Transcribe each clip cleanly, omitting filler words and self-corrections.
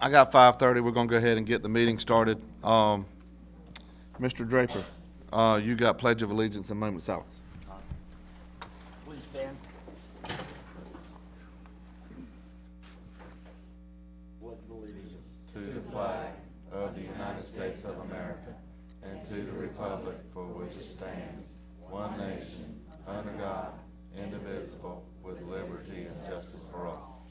I got 5:30. We're gonna go ahead and get the meeting started. Mr. Draper, you got Pledge of Allegiance and moment of silence. Please stand. Pledge of allegiance To the flag of the United States of America and to the republic for which it stands, one nation, under God, indivisible, with liberty and justice for all.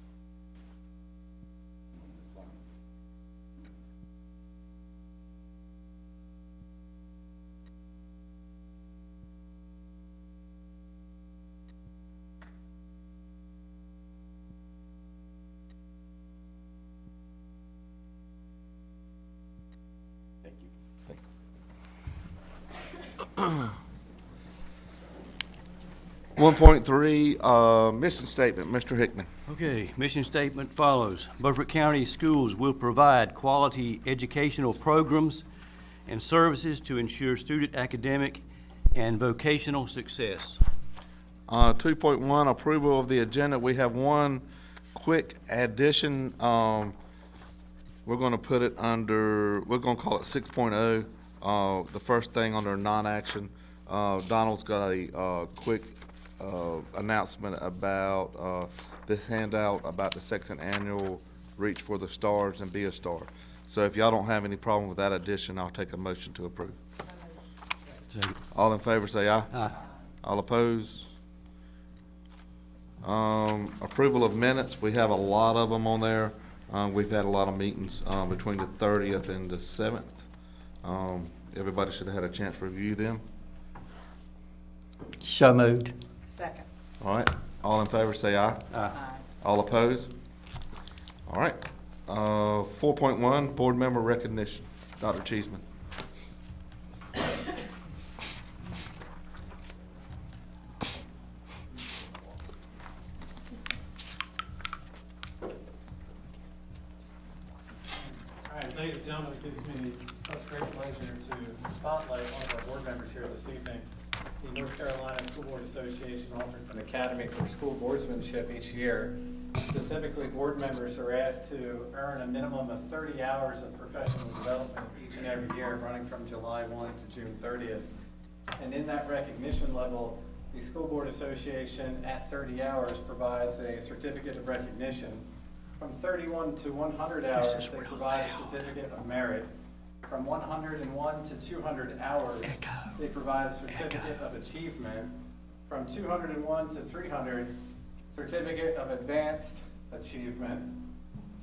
Thank you. 1.3, mission statement, Mr. Hickman. Okay, mission statement follows. Beaufort County Schools will provide quality educational programs and services to ensure student academic and vocational success. 2.1, approval of the agenda. We have one quick addition. We're going to put it under, we're going to call it 6.0. The first thing under non-action. Donald's got a quick announcement about this handout about the second annual Reach for the Stars and Be a Star. So if y'all don't have any problem with that addition, I'll take a motion to approve. All in favor say aye. Aye. All opposed? Approval of minutes, we have a lot of them on there. We've had a lot of meetings between the 30th and the 7th. Everybody should have had a chance to review them. So moved. Second. All right, all in favor say aye. Aye. All opposed? All right. 4.1, board member recognition. Dr. Cheeseman. All right, ladies and gentlemen, it gives me such great pleasure to spotlight one of our board members here this evening. The North Carolina School Board Association offers an academy for school boardsmanship each year. Specifically, board members are asked to earn a minimum of 30 hours of professional development each and every year, running from July 1 to June 30th. And in that recognition level, the School Board Association at 30 hours provides a certificate of recognition. From 31 to 100 hours, they provide a certificate of merit. From 101 to 200 hours, they provide a certificate of achievement. From 201 to 300, certificate of advanced achievement.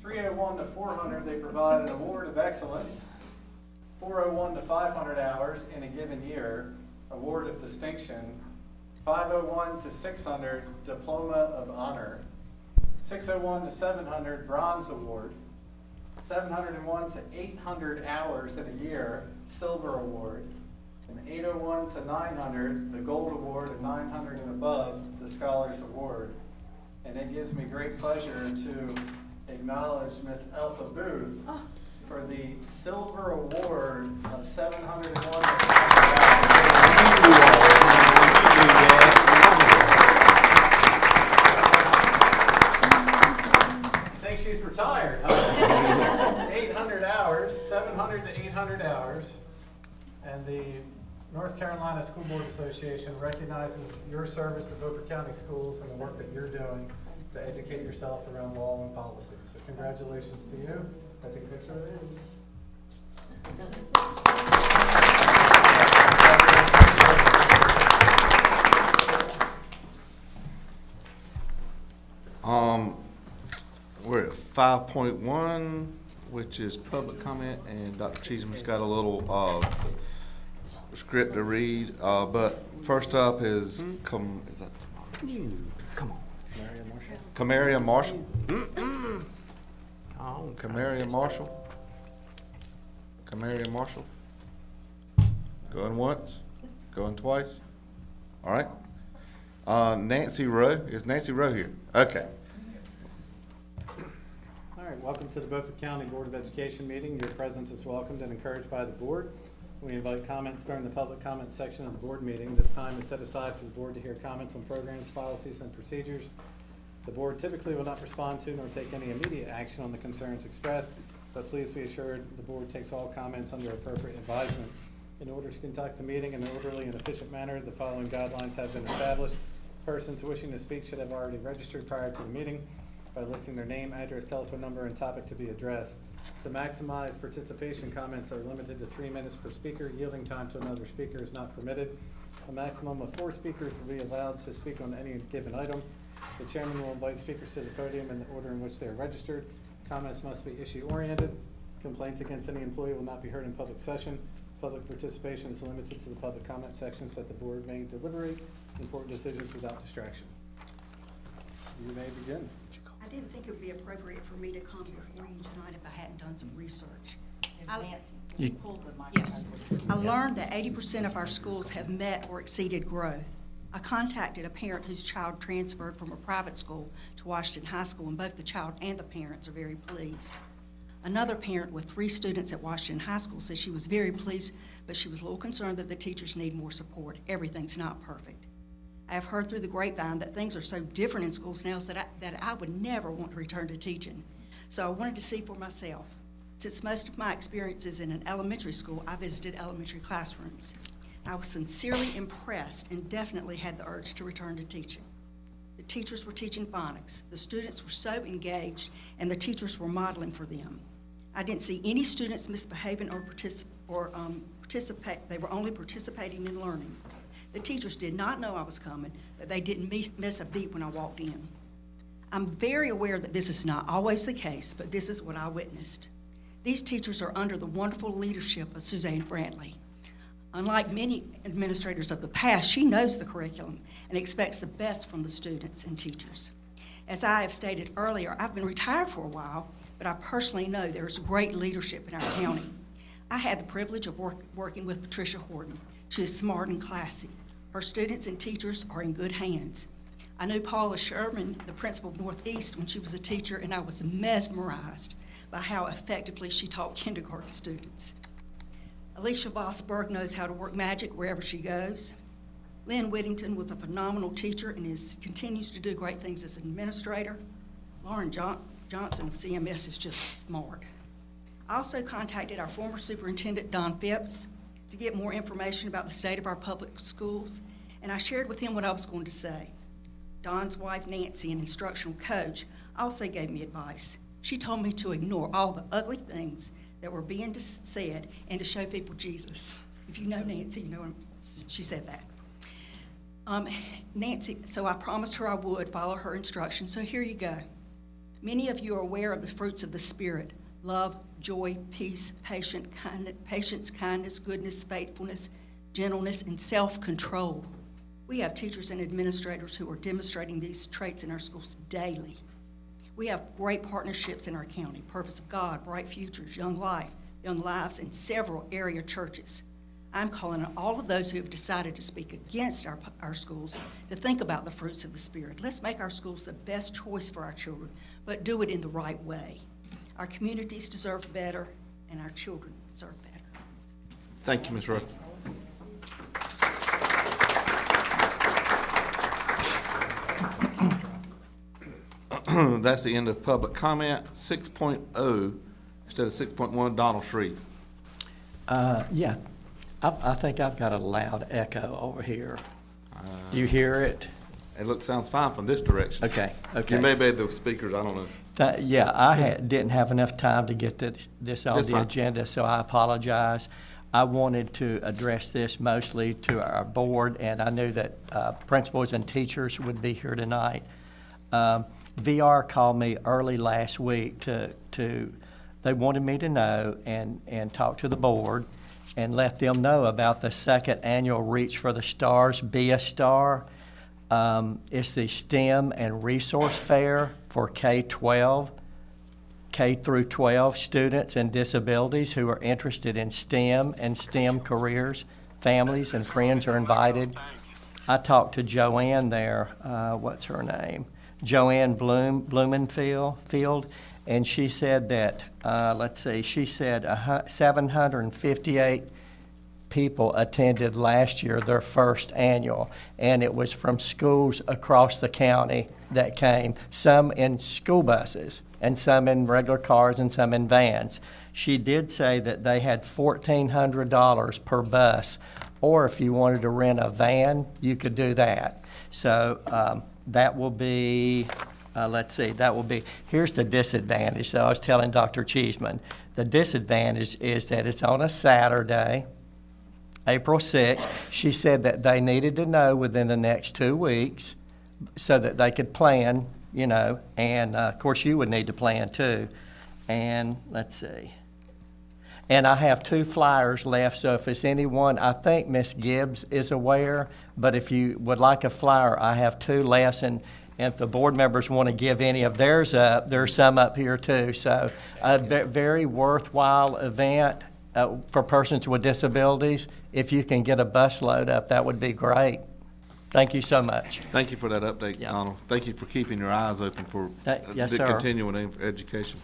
301 to 400, they provide an award of excellence. 401 to 500 hours in a given year, award of distinction. 501 to 600, diploma of honor. 601 to 700, bronze award. 701 to 800 hours in a year, silver award. And 801 to 900, the gold award, and 900 and above, the scholars award. And it gives me great pleasure to acknowledge Miss Elfa Booth for the silver award of 701 to 800 think she's retired, huh? 800 hours, 700 to 800 hours. And the North Carolina School Board Association recognizes your service to Beaufort County Schools and the work that you're doing to educate yourself around law and policy. So congratulations to you. I think a picture of it. We're at 5.1, which is public comment, and Dr. Cheeseman's got a little script to read. But first up is Camaria Marshall. Camaria Marshall. Camaria Marshall. Going once, going twice. All right. Nancy Rowe. Is Nancy Rowe here? Okay. All right, welcome to the Beaufort County Board of Education meeting. Your presence is welcomed and encouraged by the board. We invite comments during the public comment section of the board meeting. This time is set aside for the board to hear comments on programs, policies, and procedures. The board typically will not respond to nor take any immediate action on the concerns expressed, but please be assured the board takes all comments under appropriate advisement. In order to conduct the meeting in an orderly and efficient manner, the following guidelines have been established. Persons wishing to speak should have already registered prior to the meeting by listing their name, address, telephone number, and topic to be addressed. To maximize participation, comments are limited to 3 minutes per speaker. Yielding time to another speaker is not permitted. A maximum of 4 speakers will be allowed to speak on any given item. The chairman will invite speakers to the podium in the order in which they are registered. Comments must be issue-oriented. Complaints against any employee will not be heard in public session. Public participation is limited to the public comment section so that the board may deliberate important decisions without distraction. You may begin. I didn't think it would be appropriate for me to come before you tonight if I hadn't done some research. Yes. I learned that 80% of our schools have met or exceeded growth. I contacted a parent whose child transferred from a private school to Washington High School, and both the child and the parents are very pleased. Another parent with 3 students at Washington High School said she was very pleased, but she was a little concerned that the teachers need more support. Everything's not perfect. I have heard through the grapevine that things are so different in schools now that I would never want to return to teaching. So I wanted to see for myself. Since most of my experiences in an elementary school, I visited elementary classrooms. I was sincerely impressed and definitely had the urge to return to teaching. The teachers were teaching phonics. The students were so engaged, and the teachers were modeling for them. I didn't see any students misbehaving or participate. They were only participating in learning. The teachers did not know I was coming, but they didn't miss a beat when I walked in. I'm very aware that this is not always the case, but this is what I witnessed. These teachers are under the wonderful leadership of Suzanne Brantley. Unlike many administrators of the past, she knows the curriculum and expects the best from the students and teachers. As I have stated earlier, I've been retired for a while, but I personally know there's great leadership in our county. I had the privilege of working with Patricia Horton. She is smart and classy. Her students and teachers are in good hands. I knew Paula Sherman, the principal of Northeast, when she was a teacher, and I was mesmerized by how effectively she taught kindergarten students. Alicia Vosberg knows how to work magic wherever she goes. Lynn Whittington was a phenomenal teacher and continues to do great things as an administrator. Lauren Johnson of CMS is just smart. I also contacted our former superintendent, Don Phipps, to get more information about the state of our public schools, and I shared with him what I was going to say. Don's wife, Nancy, an instructional coach, also gave me advice. She told me to ignore all the ugly things that were being said and to show people Jesus. If you know Nancy, you know she said that. Nancy, so I promised her I would follow her instructions, so here you go. Many of you are aware of the fruits of the Spirit: love, joy, peace, patience, kindness, goodness, faithfulness, gentleness, and self-control. We have teachers and administrators who are demonstrating these traits in our schools daily. We have great partnerships in our county: Purpose of God, Bright Futures, Young Life, Young Lives, and several area churches. I'm calling on all of those who have decided to speak against our schools to think about the fruits of the Spirit. Let's make our schools the best choice for our children, but do it in the right way. Our communities deserve better, and our children deserve better. Thank you, Ms. Rowe. That's the end of public comment. 6.0 instead of 6.1, Donald Street. Yeah, I think I've got a loud echo over here. Do you hear it? It sounds fine from this direction. Okay. You may be the speakers, I don't know. Yeah, I didn't have enough time to get this on That's the fine. agenda, so I apologize. I wanted to address this mostly to our board, and I knew that principals and teachers would be here tonight. VR called me early last week they wanted me to know and talk to the board and let them know about the second annual Reach for the Stars, Be a Star. It's the STEM and Resource Fair for K-12, K through 12 students and disabilities who are interested in STEM and STEM careers. Families and friends are invited. I talked to Joanne there, what's her name? Joanne Blumenfield, and she said that, she said 758 people attended last year, their first annual, and it was from schools across the county that came, some in school buses, and some in regular cars, and some in vans. She did say that they had $1,400 per bus, or if you wanted to rent a van, you could do that. So that will be, let's see, that will be, here's the disadvantage. So I was telling Dr. Cheeseman, the disadvantage is that it's on a Saturday, April 6th. She said that they needed to know within the next 2 weeks so that they could plan, you know, and of course you would need to plan too. And let's see. And I have 2 flyers left, so if it's anyone, I think Miss Gibbs is aware, but if you would like a flyer, I have 2 left, and if the board members want to give any of theirs up, there's some up here too. So a very worthwhile event for persons with disabilities. If you can get a bus load up, that would be great. Thank you so much. Thank you for that update, Yeah. Donald. Thank you for keeping your eyes open for Yes, the sir. continuing education.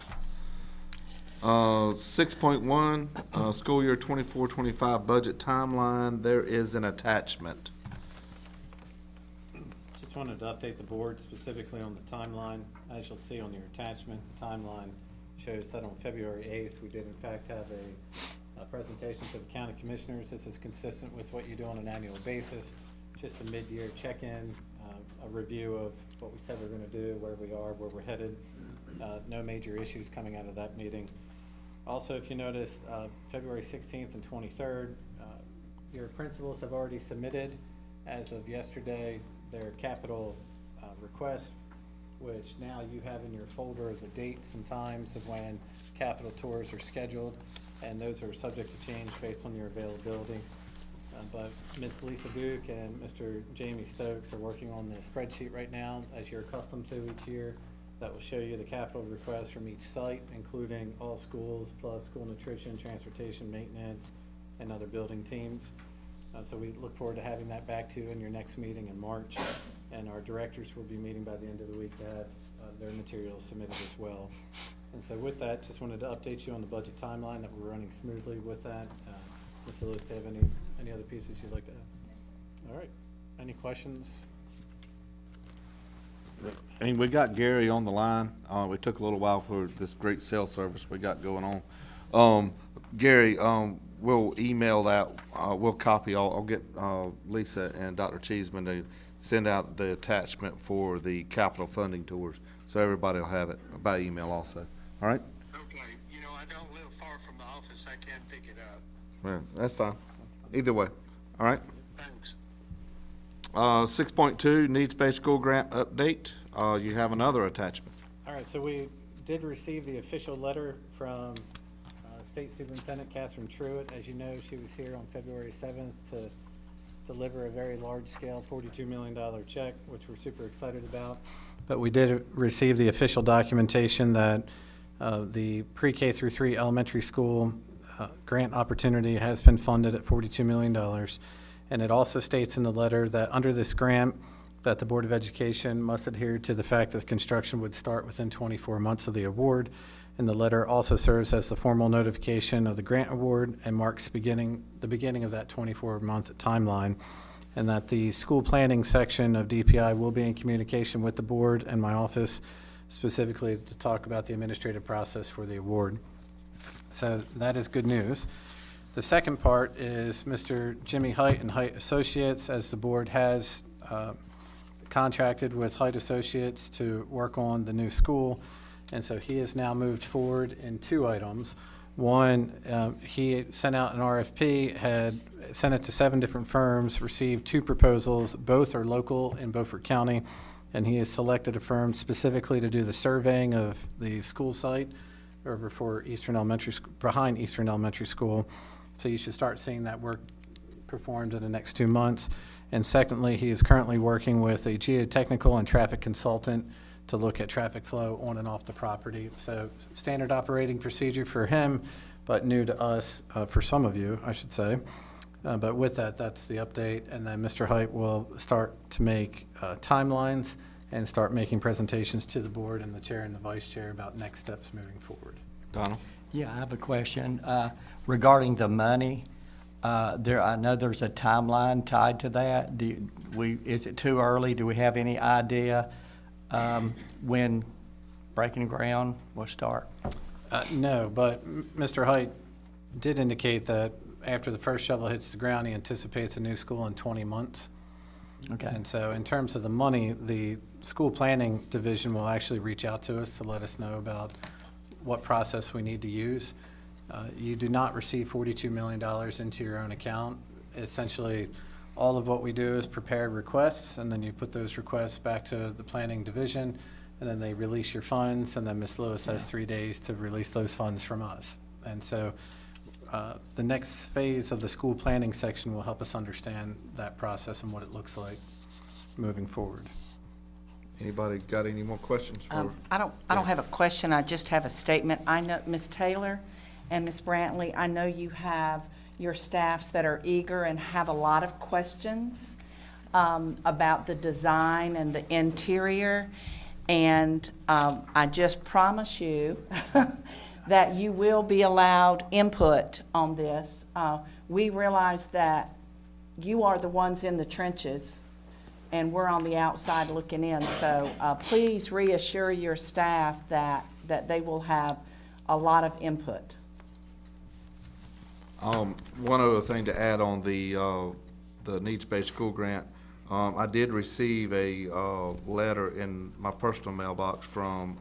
6.1, school year 24-25 budget timeline. There is an attachment. Just wanted to update the board specifically on the timeline. As you'll see on your attachment, the timeline shows that on February 8th, we did in fact have a presentation to the county commissioners. This is consistent with what you do on an annual basis. Just a mid-year check-in, a review of what we said we're going to do, where we are, where we're headed. No major issues coming out of that meeting. Also, if you notice, February 16th and 23rd, your principals have already submitted, as of yesterday, their capital request, which now you have in your folder the dates and times of when capital tours are scheduled, and those are subject to change based on your availability. But Ms. Lisa Duke and Mr. Jamie Stokes are working on the spreadsheet right now, as you're accustomed to each year. That will show you the capital requests from each site, including all schools, plus school nutrition, transportation, maintenance, and other building teams. So we look forward to having that back to you in your next meeting in March. And our directors will be meeting by the end of the week to have their materials submitted as well. And so with that, just wanted to update you on the budget timeline, that we're running smoothly with that. Ms. Lewis, do you have any other pieces you'd like to add? All right, any questions? And we got Gary on the line. We took a little while for this great cell service we got going on. Gary, we'll email that, we'll copy, I'll get Lisa and Dr. Cheeseman to send out the attachment for the capital funding tours, so everybody will have it by email also. All right? Okay, you know, I don't live far from the office, I can pick it up. Yeah, that's fine. Either way. All right? Thanks. 6.2, needs-based school grant update. You have another attachment. All right, so we did receive the official letter from State Superintendent Catherine Truitt. As you know, she was here on February 7th to deliver a very large-scale $42 million check, which we're super excited about. But we did receive the official documentation that the pre-K through 3 elementary school grant opportunity has been funded at $42 million. And it also states in the letter that under this grant, that the Board of Education must adhere to the fact that construction would start within 24 months of the award. And the letter also serves as the formal notification of the grant award and marks the beginning of that 24-month timeline. And that the school planning section of DPI will be in communication with the board and my office, specifically to talk about the administrative process for the award. So that is good news. The second part is Mr. Jimmy Height and Height Associates, as the board has contracted with Height Associates to work on the new school. And so he has now moved forward in 2 items. One, he sent out an RFP, had sent it to 7 different firms, received 2 proposals. Both are local in Beaufort County, and he has selected a firm specifically to do the surveying of the school site over for Eastern Elementary, behind Eastern Elementary School. So you should start seeing that work performed in the next 2 months. And secondly, he is currently working with a geotechnical and traffic consultant to look at traffic flow on and off the property. So standard operating procedure for him, but new to us, for some of you, I should say. But with that, that's the update. And then Mr. Height will start to make timelines and start making presentations to the board and the chair and the vice chair about next steps moving forward. Donald? Yeah, I have a question regarding the money. I know there's a timeline tied to that. Is it too early? Do we have any idea when breaking ground will start? No, but Mr. Height did indicate that after the first shovel hits the ground, he anticipates a new school in 20 months. Okay. And so in terms of the money, the school planning division will actually reach out to us to let us know about what process we need to use. You do not receive $42 million into your own account. Essentially, all of what we do is prepare requests, and then you put those requests back to the planning division, and then they release your funds, and then Ms. Lewis has 3 days to release those funds from us. And so the next phase of the school planning section will help us understand that process and what it looks like moving forward. Anybody got any more questions for? I don't have a question, I just have a statement. I know, Ms. Taylor and Ms. Brantley, I know you have your staffs that are eager and have a lot of questions about the design and the interior, and I just promise you that you will be allowed input on this. We realize that you are the ones in the trenches, and we're on the outside looking in. So please reassure your staff that they will have a lot of input. One other thing to add on the needs-based school grant, I did receive a letter in my personal mailbox from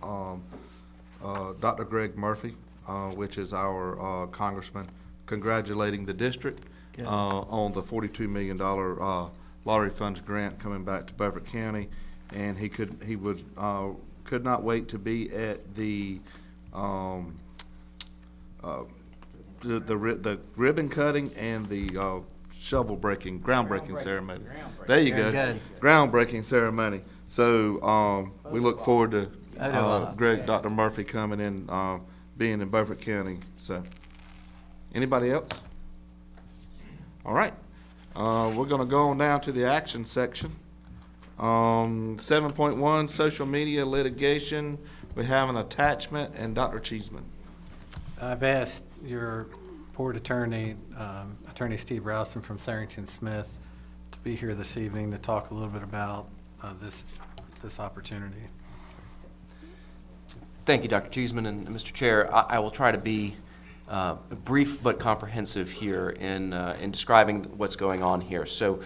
Dr. Greg Murphy, which is our congressman, congratulating the district on the $42 million lottery funds grant coming back to Beaufort County, and he could not wait to be at the ribbon cutting and the groundbreaking ceremony. There you go. Very good. Groundbreaking ceremony. So we look forward to Dr. Murphy coming in, being in Beaufort County. So, anybody else? All right. We're going to go on down to the action section. 7.1, social media litigation. We have an attachment, and Dr. Cheeseman. I've asked your board attorney, Attorney Steve Rowson from Tharrington Smith, to be here this evening to talk a little bit about this opportunity. Thank you, Dr. Cheeseman and Mr. Chair. I will try to be brief but comprehensive here in describing what's going on here. So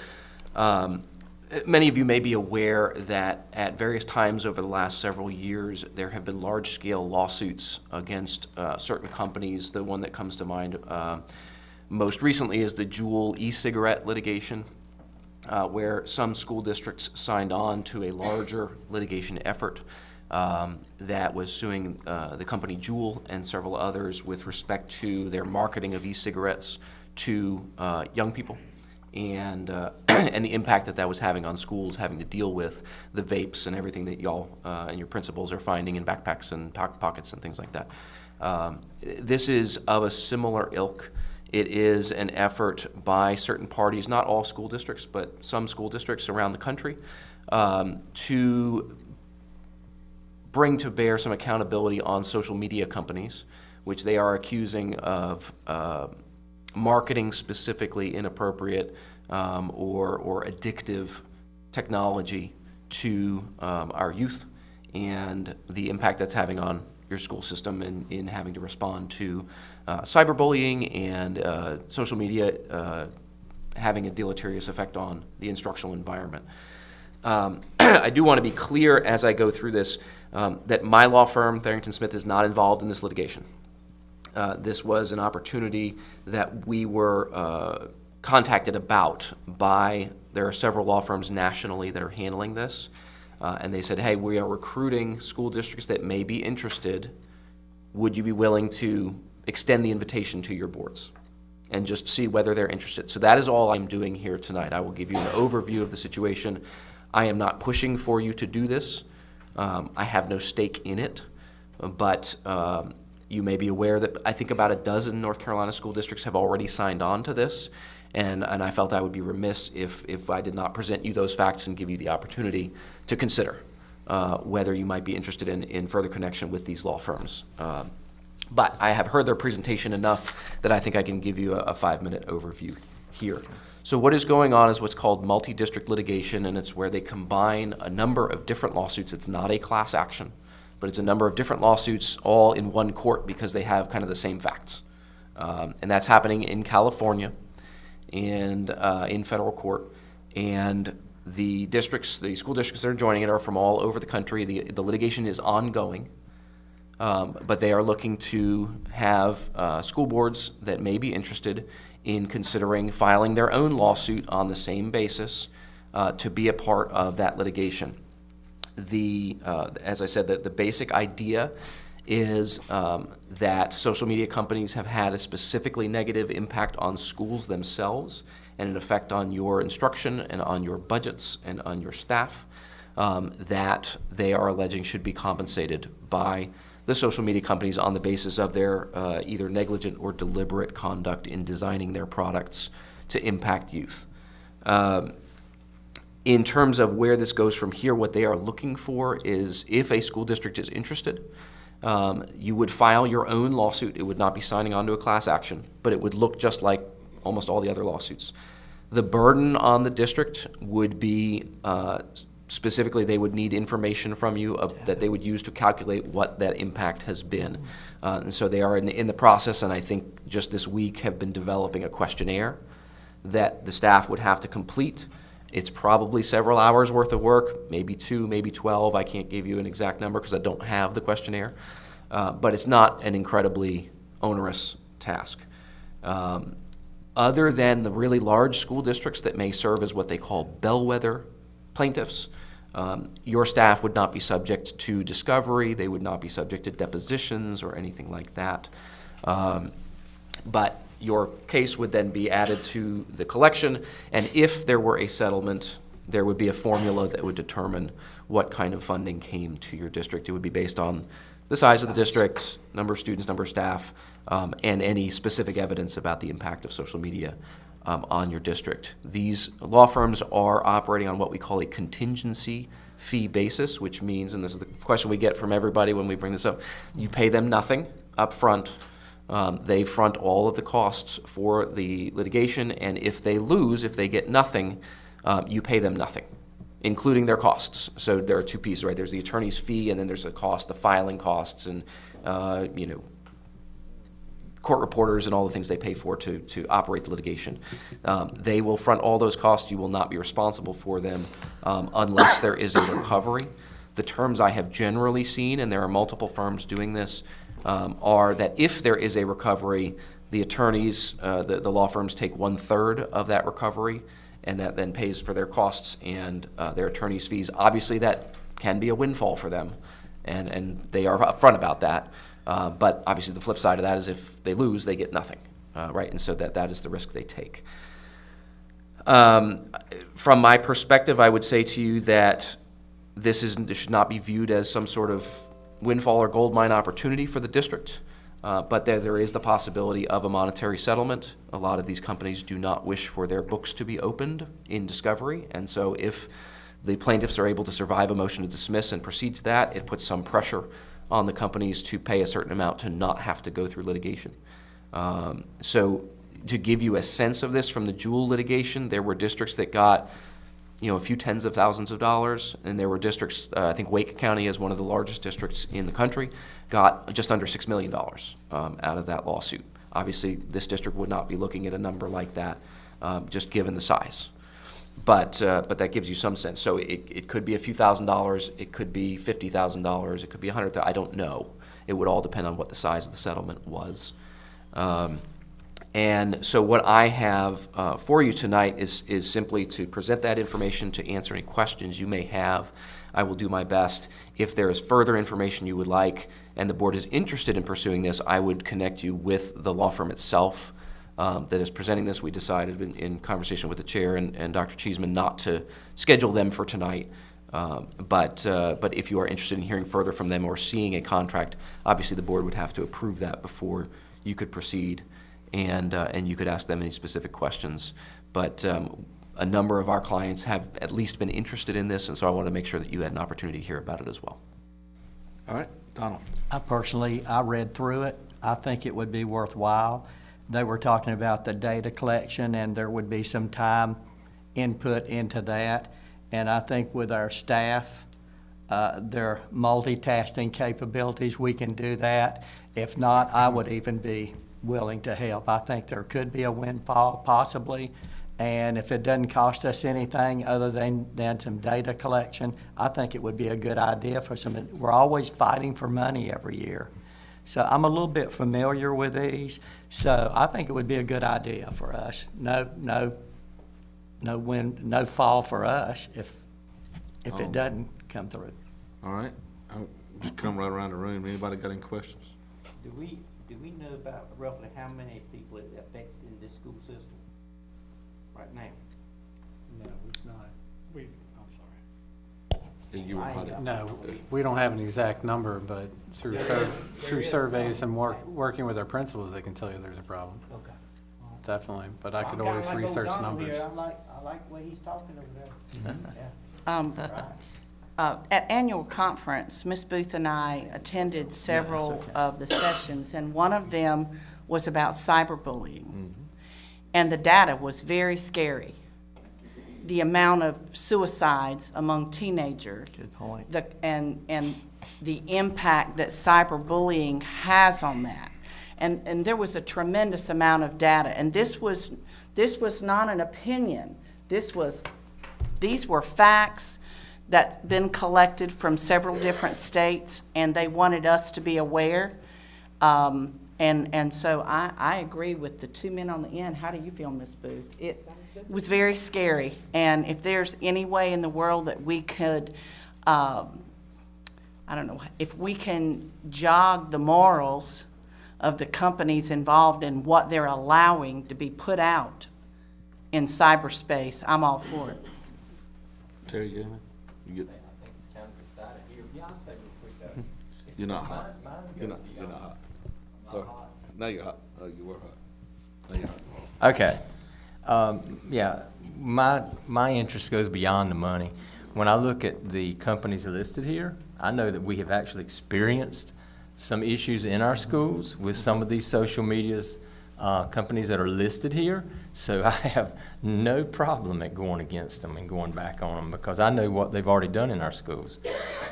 many of you may be aware that at various times over the last several years, there have been large-scale lawsuits against certain companies. The one that comes to mind most recently is the Juul e-cigarette litigation, where some school districts signed on to a larger litigation effort that was suing the company Juul and several others with respect to their marketing of e-cigarettes to young people, and the impact that was having on schools, having to deal with the vapes and everything that y'all and your principals are finding in backpacks and pockets and things like that. This is of a similar ilk. It is an effort by certain parties, not all school districts, but some school districts around the country, to bring to bear some accountability on social media companies, which they are accusing of marketing specifically inappropriate or addictive technology to our youth, and the impact that's having on your school system in having to respond to cyberbullying and social media having a deleterious effect on the instructional environment. I do want to be clear as I go through this that my law firm, Tharrington Smith, is not involved in this litigation. This was an opportunity that we were contacted about by, there are several law firms nationally that are handling this, and they said, hey, we are recruiting school districts that may be interested. Would you be willing to extend the invitation to your boards and just see whether they're interested? So that is all I'm doing here tonight. I will give you an overview of the situation. I am not pushing for you to do this. I have no stake in it, but you may be aware that I think about a dozen North Carolina school districts have already signed on to this, and I felt I would be remiss if I did not present you those facts and give you the opportunity to consider whether you might be interested in further connection with these law firms. But I have heard their presentation enough that I think I can give you a 5-minute overview here. So what is going on is what's called multi-district litigation, and it's where they combine a number of different lawsuits. It's not a class action, but it's a number of different lawsuits all in one court because they have kind of the same facts. And that's happening in California and in federal court. And the districts, the school districts that are joining it are from all over the country. The litigation is ongoing. But they are looking to have school boards that may be interested in considering filing their own lawsuit on the same basis to be a part of that litigation. As I said, the basic idea is that social media companies have had a specifically negative impact on schools themselves and an effect on your instruction and on your budgets and on your staff that they are alleging should be compensated by the social media companies on the basis of their either negligent or deliberate conduct in designing their products to impact youth. In terms of where this goes from here, what they are looking for is if a school district is interested, you would file your own lawsuit. It would not be signing on to a class action, but it would look just like almost all the other lawsuits. The burden on the district would be specifically, they would need information from you that they would use to calculate what that impact has been. And so they are in the process, and I think just this week have been developing a questionnaire that the staff would have to complete. It's probably several hours worth of work, maybe 2, maybe 12. I can't give you an exact number because I don't have the questionnaire. But it's not an incredibly onerous task. Other than the really large school districts that may serve as what they call bellwether plaintiffs, your staff would not be subject to discovery. They would not be subject to depositions or anything like that. But your case would then be added to the collection, and if there were a settlement, there would be a formula that would determine what kind of funding came to your district. It would be based on the size of the district, number of students, number of staff, and any specific evidence about the impact of social media on your district. These law firms are operating on what we call a contingency fee basis, which means, and this is the question we get from everybody when we bring this up, you pay them nothing up front. They front all of the costs for the litigation, and if they lose, if they get nothing, you pay them nothing, including their costs. So there are two pieces, right? There's the attorney's fee, and then there's a cost, the filing costs, and court reporters and all the things they pay for to operate the litigation. They will front all those costs. You will not be responsible for them unless there is a recovery. The terms I have generally seen, and there are multiple firms doing this, are that if there is a recovery, the attorneys, the law firms take 1/3 of that recovery, and that then pays for their costs and their attorney's fees. Obviously, that can be a windfall for them, and they are upfront about that. But obviously, the flip side of that is if they lose, they get nothing, right? And so that is the risk they take. From my perspective, I would say to you that this should not be viewed as some sort of windfall or gold mine opportunity for the district, but there is the possibility of a monetary settlement. A lot of these companies do not wish for their books to be opened in discovery, and so if the plaintiffs are able to survive a motion to dismiss and proceed to that, it puts some pressure on the companies to pay a certain amount to not have to go through litigation. So to give you a sense of this, from the Juul litigation, there were districts that got a few tens of thousands of dollars, and there were districts, I think Wake County is one of the largest districts in the country, got just under $6 million out of that lawsuit. Obviously, this district would not be looking at a number like that, just given the size. But that gives you some sense. So it could be a few $1,000s, it could be $50,000, it could be $100,000. I don't know. It would all depend on what the size of the settlement was. And so what I have for you tonight is simply to present that information, to answer any questions you may have. I will do my best. If there is further information you would like and the board is interested in pursuing this, I would connect you with the law firm itself that is presenting this. We decided in conversation with the chair and Dr. Cheeseman not to schedule them for tonight. But if you are interested in hearing further from them or seeing a contract, obviously the board would have to approve that before you could proceed, and you could ask them any specific questions. But a number of our clients have at least been interested in this, and so I want to make sure that you had an opportunity to hear about it as well. All right, Donald. I read through it. I think it would be worthwhile. They were talking about the data collection, and there would be some time input into that. And I think with our staff, their multitasking capabilities, we can do that. If not, I would even be willing to help. I think there could be a windfall, possibly. And if it doesn't cost us anything other than some data collection, I think it would be a good idea for some, we're always fighting for money every year. So I'm a little bit familiar with these, so I think it would be a good idea for us. No fall for us if it doesn't come through. All right, I'll just come right around the room. Anybody got any questions? Do we know about roughly how many people it affects in this school system right now? No, it's not. I'm sorry. You were probably- No, we don't have an exact number, but through surveys and working with our principals, they can tell you there's a problem. Okay. Definitely, but I could always research numbers. I like the way he's talking over there. At annual conference, Ms. Booth and I attended several of the sessions, and one of them was about cyberbullying. And the data was very scary. The amount of suicides among teenagers. Good point. And the impact that cyberbullying has on that. And there was a tremendous amount of data. And this was not an opinion. These were facts that's been collected from several different states, and they wanted us to be aware. And so I agree with the two men on the end. How do you feel, Ms. Booth? It was very scary, and if there's any way in the world that we could, I don't know, if we can jog the morals of the companies involved in what they're allowing to be put out in cyberspace, I'm all for it. Terry, you got anything? You get, I think it's kind of decided here. Yeah, I'll say real quick though. you're not hot. You're not hot. Sorry. Now you're hot. Oh, you were hot. Now you're hot. Okay. Yeah, my interest goes beyond the money. When I look at the companies listed here, I know that we have actually experienced some issues in our schools with some of these social medias, companies that are listed here. So I have no problem at going against them and going back on them because I know what they've already done in our schools.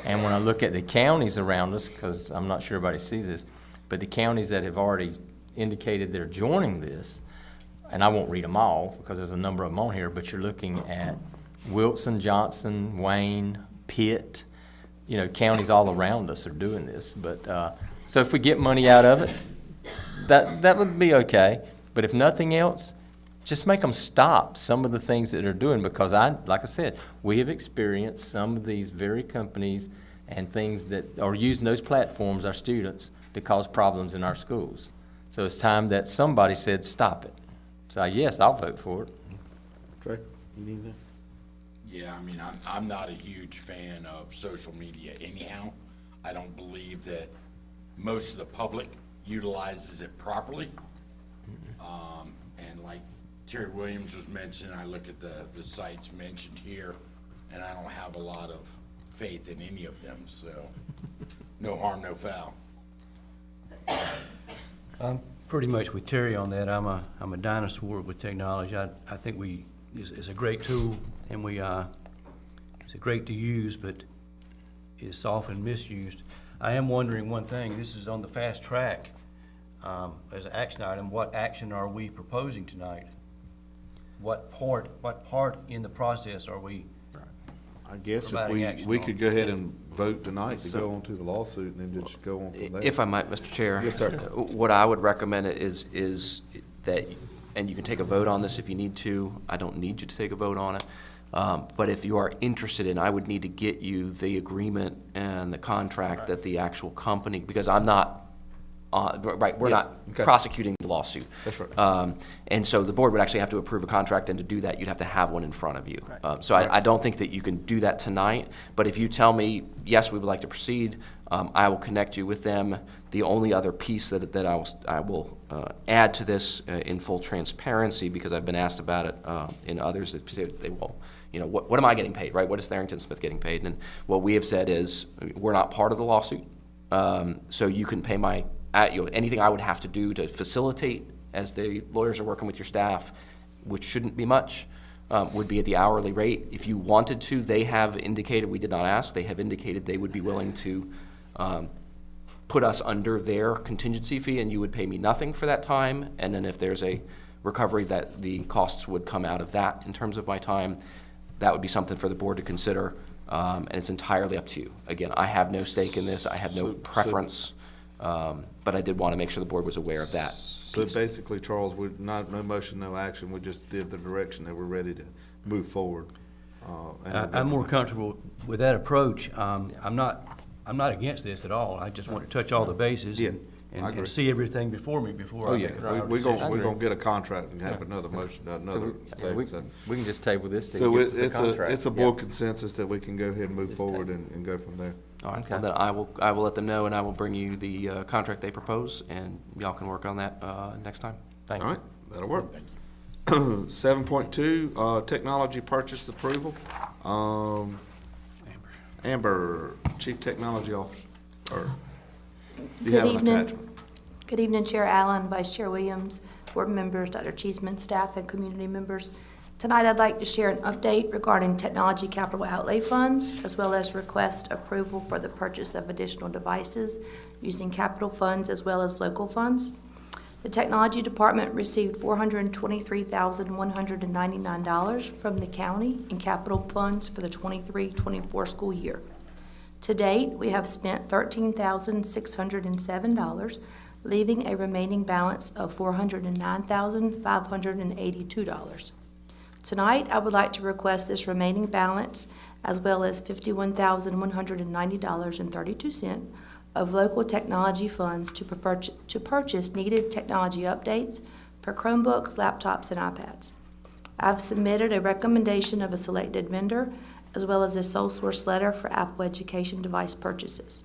And when I look at the counties around us, because I'm not sure everybody sees this, but the counties that have already indicated they're joining this, and I won't read them all because there's a number of them on here, but you're looking at Wilson, Johnson, Wayne, Pitt, counties all around us are doing this. But so if we get money out of it, that would be okay. But if nothing else, just make them stop some of the things that they're doing because like I said, we have experienced some of these very companies and things that are using those platforms, our students, to cause problems in our schools. So it's time that somebody said, stop it. So yes, I'll vote for it. Trey, you need that? Yeah, I mean, I'm not a huge fan of social media anyhow. I don't believe that most of the public utilizes it properly. And like Terry Williams was mentioning, I look at the sites mentioned here, and I don't have a lot of faith in any of them, so no harm, no foul. I'm pretty much with Terry on that. I'm a dinosaur with technology. I think it's a great tool, and it's great to use, but it's often misused. I am wondering one thing. This is on the fast track as an action item. What action are we proposing tonight? What part in the process are we? I guess if Providing action we on. could go ahead and vote tonight to So- go on to the lawsuit and then just go on from there. If I might, Mr. Chair. Yes, sir. What I would recommend is that, and you can take a vote on this if you need to. I don't need you to take a vote on it. But if you are interested in, I would need to get you the agreement and the contract that the actual company, because I'm not, we're Yeah, not okay. prosecuting the lawsuit. That's right. And so the board would actually have to approve a contract, and to do that, you'd have to have one in front of you. So I don't think that you can do that tonight, but if you tell me, yes, we would like to proceed, I will connect you with them. The only other piece that I will add to this in full transparency, because I've been asked about it in others, that say they will, what am I getting paid, right? What is Tharrington Smith getting paid? And what we have said is, we're not part of the lawsuit, so you can pay my anything I would have to do to facilitate as the lawyers are working with your staff, which shouldn't be much, would be at the hourly rate. If you wanted to, they have indicated, we did not ask, they have indicated they would be willing to put us under their contingency fee, and you would pay me nothing for that time. And then if there's a recovery, that the costs would come out of that in terms of my time. That would be something for the board to consider, and it's entirely up to you. Again, I have no stake in this, I have no preference, but I did want to make sure the board was aware of that. So basically, Charles, no motion, no action, we just did the direction that we're ready to move forward. I'm more comfortable with that approach. I'm not against this at all. I just want to touch all the bases Yeah, and I agree. see everything before me before Oh, I yeah, make a final we're decision. gonna get a contract and have another motion, So another we thing, so. we can just table this till So he gets us a it's contract. it's a board consensus that we can go ahead and move forward and go from there. All right, Okay. well, then I will let them know, and I will bring you the contract they propose, and y'all can work on that next time. Thank All you. right, that'll work. 7.2, technology purchase approval. Amber, Chief Technology Officer, or do you have an attachment? Good evening, Chair Allen, Vice Chair Williams, board members, Dr. Cheeseman, staff, and community members. Tonight, I'd like to share an update regarding technology capital outlay funds, as well as request approval for the purchase of additional devices using capital funds as well as local funds. The Technology Department received $423,199 from the county in capital funds for the 23-24 school year. To date, we have spent $13,607, leaving a remaining balance of $409,582. Tonight, I would like to request this remaining balance, as well as $51,190.32 of local technology funds to purchase needed technology updates for Chromebooks, laptops, and iPads. I've submitted a recommendation of a selected vendor, as well as a sole source letter for Apple Education device purchases.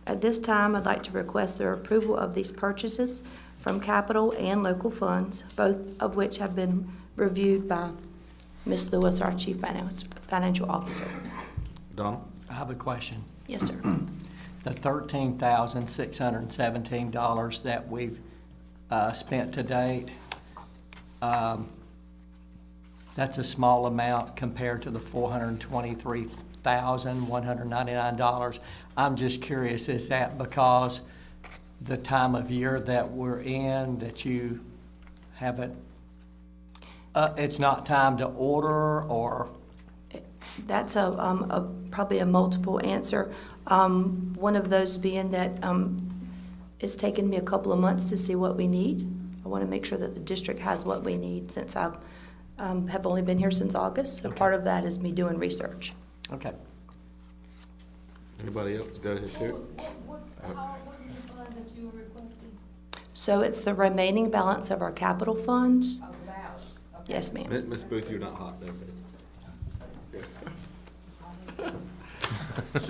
At this time, I'd like to request their approval of these purchases from capital and local funds, both of which have been reviewed by Ms. Lewis, our Chief Financial Officer. Donald? I have a question. Yes, sir. The $13,617 that we've spent to date, that's a small amount compared to the $423,199. I'm just curious, is that because the time of year that we're in, that you haven't, it's not time to order, or? That's probably a multiple answer. One of those being that it's taken me a couple of months to see what we need. I want to make sure that the district has what we need, since I have only been here since August. So part of that is me doing research. Okay. Anybody else? Go ahead, Terry. What is the fund that you were requesting? So it's the remaining balance of our capital funds. Oh, the balance. Okay. Yes, ma'am. Ms. Booth, you're not hot there, baby. Is this,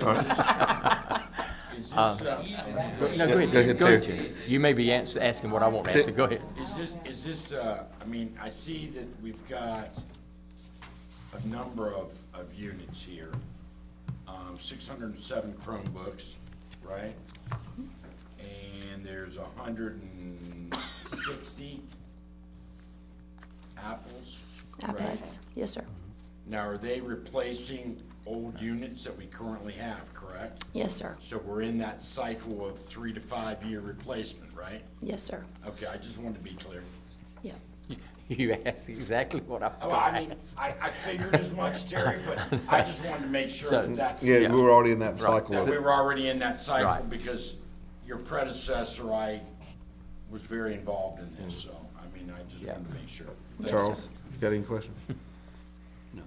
No, go ahead, Go ahead, go ahead, Terry. Terry. You may be asking what I want to answer, go ahead. is this, I mean, I see that we've got a number of units here. 607 Chromebooks, right? And there's 160 Apples, right? iPads. Yes, sir. Now, are they replacing old units that we currently have, correct? Yes, sir. So we're in that cycle of 3 to 5 year replacement, right? Yes, sir. Okay, I just wanted to be clear. Yeah. You asked exactly what I was Oh, going I to mean, ask. I figured as much, Terry, but I just wanted to make sure So- that that's, Yeah, that we were already in that cycle. we of- were already in that cycle Right. because your predecessor, I was very involved in this, so, I mean, I just Yeah. wanted to make sure. Charles, you got any questions? No,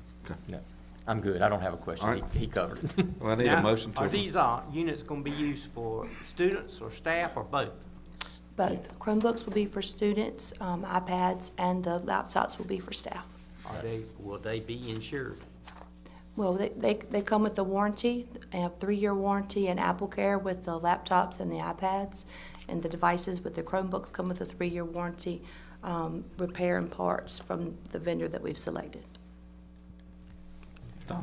I'm good, I don't have a All question, right. he covered it. Well, I need a Now, motion to. Are these units going to be used for students or staff or both? Both. Chromebooks will be for students, iPads, and the laptops will be for staff. Will they be insured? Well, they come with a warranty, a 3-year warranty and Apple Care with the laptops and the iPads, and the devices with the Chromebooks come with a 3-year warranty, repair and parts from the vendor that we've selected.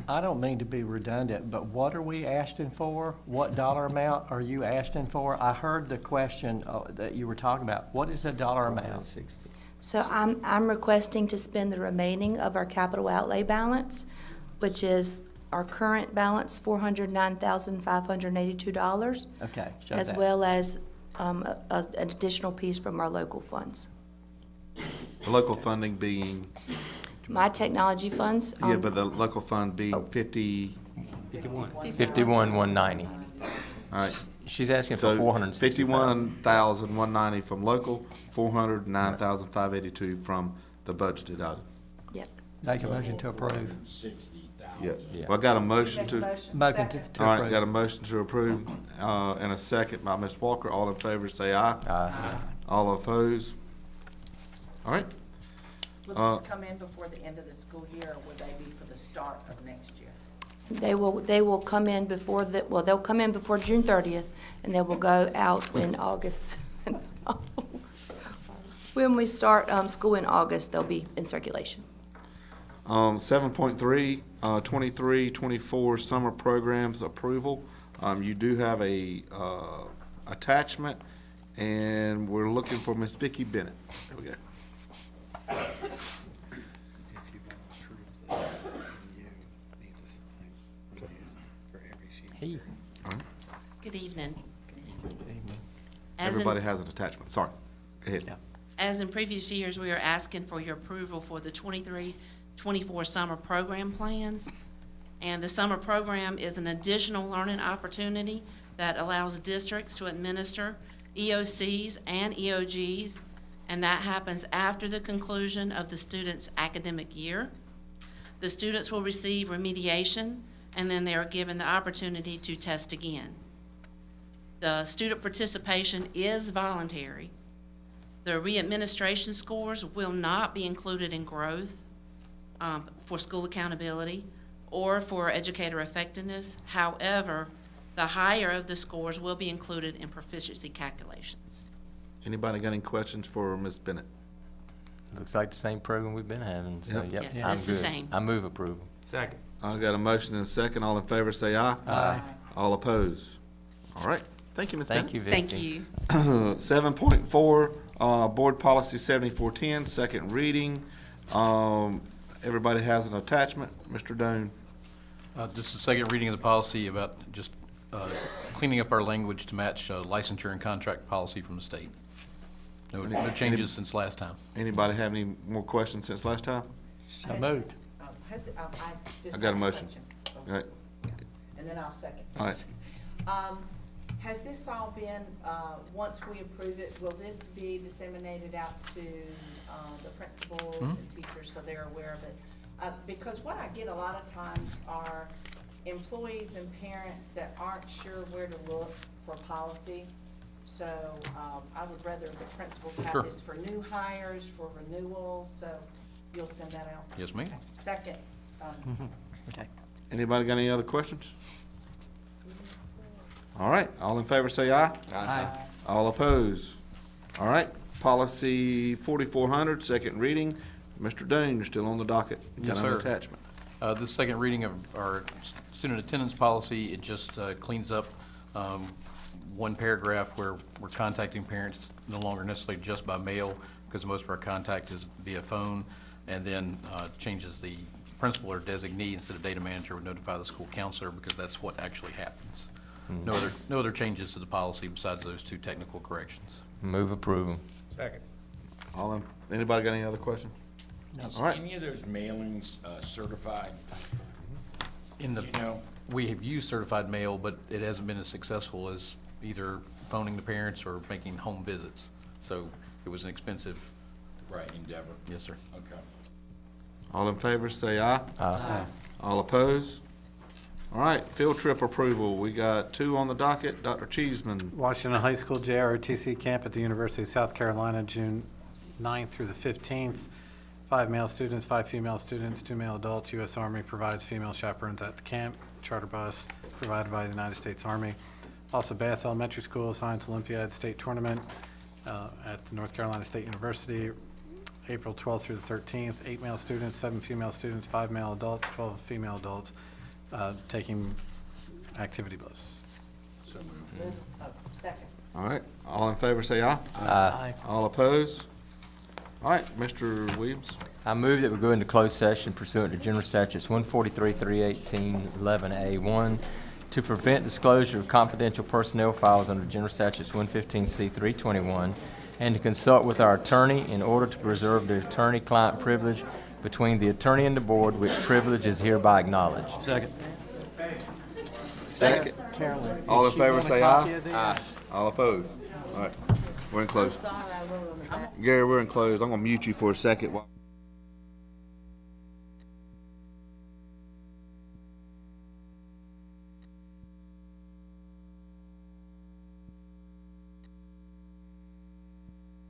I don't mean to be redundant, but what are we asking for? What dollar amount are you asking for? I heard the question that you were talking about. What is the dollar amount? So I'm requesting to spend the remaining of our capital outlay balance, which is our current balance, $409,582. Okay. so As that- well as an additional piece from our local funds. The local funding being, My technology funds. yeah, but the local fund being 50, 51,190. all right. She's asking for So 460,000. 51,190 from local, 409,582 from the budgeted item. Yep. Make a motion to approve. 60,000. Yeah. Yeah. Well, I got a motion Make a to, motion. Motion to Second. all right, approve. got a motion to approve, and a second by Ms. Walker. All in favor, say aye. Aye. All opposed? All right. Will Uh, these come in before the end of the school year, or will they be for the start of next year? They will come in before they'll come in before June 30th, and they will go out in August. When we start school in August, they'll be in circulation. 7.3, 23-24 summer programs approval. You do have a attachment, and we're looking for Miss Vicki Bennett. There we go. Hey. Good evening. As in- Everybody has an attachment. Sorry. Go ahead. As in previous years, we are asking for your approval for the 23-24 summer program plans. And the summer program is an additional learning opportunity that allows districts to administer EOCs and EOGs, and that happens after the conclusion of the student's academic year. The students will receive remediation, and then they are given the opportunity to test again. The student participation is voluntary. The readministration scores will not be included in growth for school accountability or for educator effectiveness. However, the higher of the scores will be included in proficiency calculations. Anybody got any questions for Ms. Bennett? Looks like the same program we've been having, so, Yep. yep, Yes, I'm it's the good. same. I move approval. Second. I got a motion and a second. All in favor, say aye. Aye. All opposed? All right. Thank you, Ms. Bennett. Thank you, Vicki. Thank you. 7.4, Board Policy 7410, second reading. Everybody has an attachment. Mr. Doan. This is second reading of the policy about just cleaning up our language to match licensure and contract policy from the state. No changes since last time. Anybody have any more questions since last time? So moved. I got a motion. All right. And then I'll second. All right. Has this all been, once we approve it, will this be disseminated out to the principals and teachers so they're aware of it? Because what I get a lot of times are employees and parents that aren't sure where to look for policy. So I would rather the principals Sure. have this for new hires, for renewal, so you'll send that out? Yes, ma'am. Okay. Second. Okay. Anybody got any other questions? All right. All in favor, say aye. Aye. All opposed? All right. Policy 4400, second reading. Mr. Doan, you're still on the docket. You Yes, got an sir. attachment. This second reading of our student attendance policy, it just cleans up one paragraph where we're contacting parents no longer necessarily just by mail, because most of our contact is via phone, and then changes the principal or designee instead of data manager would notify the school counselor, because that's what actually happens. No other changes to the policy besides those two technical corrections. Move approval. Second. Anybody got any other questions? Is All right. any of those mailings certified? In the, You know? we have used certified mail, but it hasn't been as successful as either phoning the parents or making home visits. So it was an expensive, Right, endeavor. yes, sir. Okay. All in favor, say aye. Aye. All opposed? All right, field trip approval. We got two on the docket. Dr. Cheeseman. Washington High School JROTC camp at the University of South Carolina, June 9th through the 15th. 5 male students, 5 female students, 2 male adults. U.S. Army provides female chaperones at the camp. Charter bus provided by the United States Army. Also, Bath Elementary School Science Olympiad State Tournament at the North Carolina State University. April 12th through the 13th, 8 male students, 7 female students, 5 male adults, 12 female adults, taking activity bus. So moved. Second. All right, all in favor, say aye. Aye. All opposed? All right, Mr. Williams. I move that we go into closed session pursuant to General Statutes 143, 318, 11A1 to prevent disclosure of confidential personnel files under General Statutes 115C 321 and to consult with our attorney in order to preserve the attorney-client privilege between the attorney and the board, which privilege is hereby acknowledged. Second. Second. Carolyn, All did in she favor, want a say copy aye. of this? Aye. All opposed? All right, we're in closed. Gary, we're in closed. I'm gonna mute you for a second while.